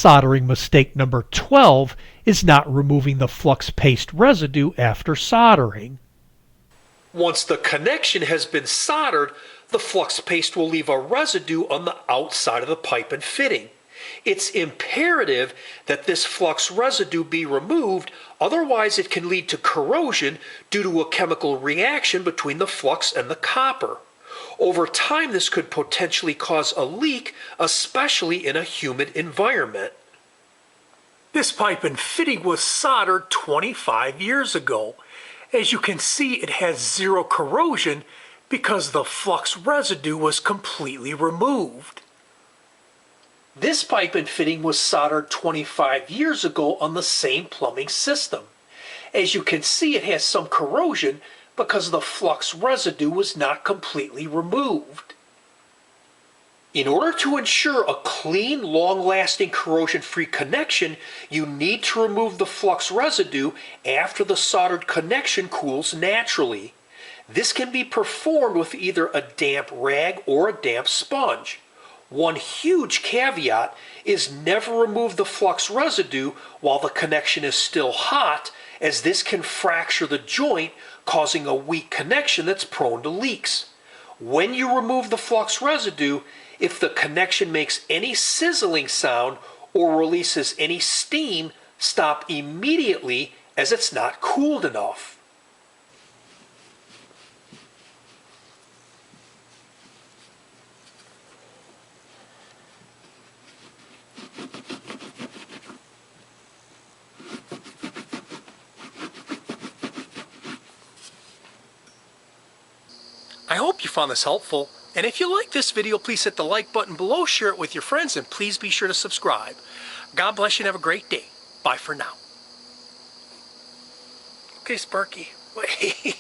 Soldering mistake number 12 is not removing the flux paste residue after soldering. Once the connection has been soldered, the flux paste will leave a residue on the outside of the pipe and fitting. It's imperative that this flux residue be removed, otherwise it can lead to corrosion due to a chemical reaction between the flux and the copper. Over time, this could potentially cause a leak, especially in a humid environment. This pipe and fitting was soldered 25 years ago. As you can see, it has zero corrosion because the flux residue was completely removed. This pipe and fitting was soldered 25 years ago on the same plumbing system. As you can see, it has some corrosion because the flux residue was not completely removed. In order to ensure a clean, long-lasting, corrosion-free connection, you need to remove the flux residue after the soldered connection cools naturally. This can be performed with either a damp rag or a damp sponge. One huge caveat is never remove the flux residue while the connection is still hot, as this can fracture the joint, causing a weak connection that's prone to leaks. When you remove the flux residue, if the connection makes any sizzling sound or releases any steam, stop immediately as it's not cooled enough. I hope you found this helpful, and if you like this video, please hit the like button below, share it with your friends, and please be sure to subscribe. God bless you and have a great day. Bye for now. Okay, Sparky, wait.